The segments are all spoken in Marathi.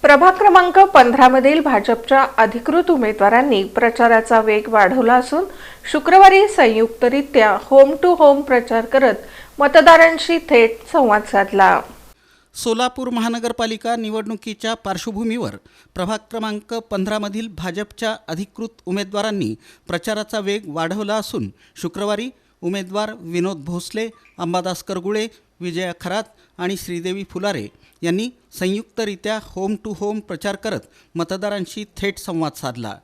प्रभाग क्रमांक 15 मधील भाजपच्या अधिकृत उमेदवारांनी प्रचाराचा वेग वाढवला असून शुक्रवारी संयुक्तरित्या होम टू होम प्रचार करत मतदारांशी थेट संवाद साधला। सोलापूर महानगरपालिका निवडणुकीच्या पार्श्वभूमीवर प्रभाग क्रमांक 15 मधील भाजपच्या अधिकृत उमेदवारांनी प्रचाराचा वेग वाढवला असून शुक्रवारी उमेदवार विनोद भोसले, अंबादास करगुळे, विजया खरात आणि श्रीदेवी फुलारे यांनी संयुक्तरित्या होम टू होम प्रचार करत मतदारांशी थेट संवाद साधला।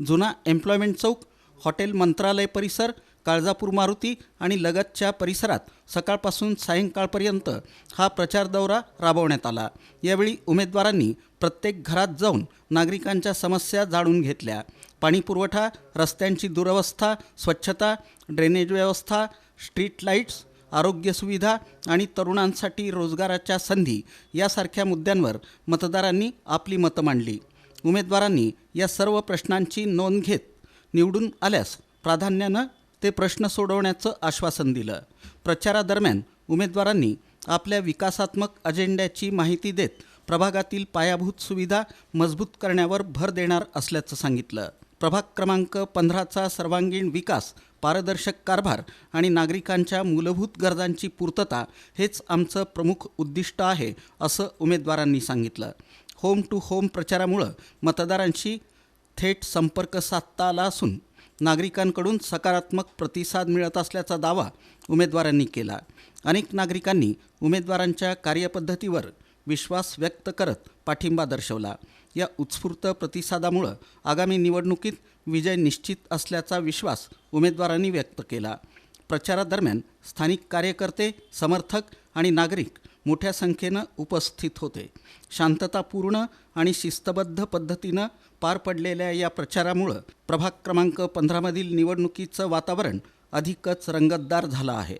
जुना एम्प्लॉयमेंट चौक, हॉटेल मंत्रालय परिसर, काळजापूर मारुती आणि लगतच्या परिसरात सकाळपासून सायंकाळपर्यंत हा प्रचार दौरा राबवण्यात आला। यावेळी उमेदवारांनी प्रत्येक घरात जाऊन नागरिकांच्या समस्या जाणून घेतल्या। पाणी पुरवठा, रस्त्यांची दुरवस्था, स्वच्छता, ड्रेनेज व्यवस्था, स्ट्रीट लाईट्स, आरोग्य सुविधा आणि तरुणांसाठी रोजगाराच्या संधी यासारख्या मुद्द्यांवर मतदारांनी आपली मतं मांडली। उमेदवारांनी या सर्व प्रश्नांची नोंद घेत निवडून आल्यास प्राधान्यानं ते प्रश्न सोडवण्याचं आश्वासन दिलं। प्रचारादरम्यान उमेदवारांनी आपल्या विकासात्मक अजेंड्याची माहिती देत प्रभागातील पायाभूत सुविधा मजबूत करण्यावर भर देणार असल्याचं सांगितलं। प्रभाग क्रमांक 15चा सर्वांगीण विकास, पारदर्शक कारभार आणि नागरिकांच्या मूलभूत गरजांची पूर्तता हेच आमचं प्रमुख उद्दिष्ट आहे, असं उमेदवारांनी सांगितलं। होम टू होम प्रचारामुळं मतदारांशी थेट संपर्क साधता आला असून नागरिकांकडून सकारात्मक प्रतिसाद मिळत असल्याचा दावा उमेदवारांनी केला। अनेक नागरिकांनी उमेदवारांच्या कार्यपद्धतीवर विश्वास व्यक्त करत पाठिंबा दर्शवला। या उत्स्फूर्त प्रतिसादामुळे आगामी निवडणुकीत विजय निश्चित असल्याचा विश्वास उमेदवारांनी व्यक्त केला। प्रचारादरम्यान स्थानिक कार्यकर्ते, समर्थक आणि नागरिक मोठ्या संख्येनं उपस्थित होते। शांततापूर्ण आणि शिस्तबद्ध पद्धतीनं पार पडलेल्या या प्रचारामुळे प्रभाग क्रमांक 15 मधील निवडणुकीचं वातावरण अधिकच रंगतदार झालं आहे।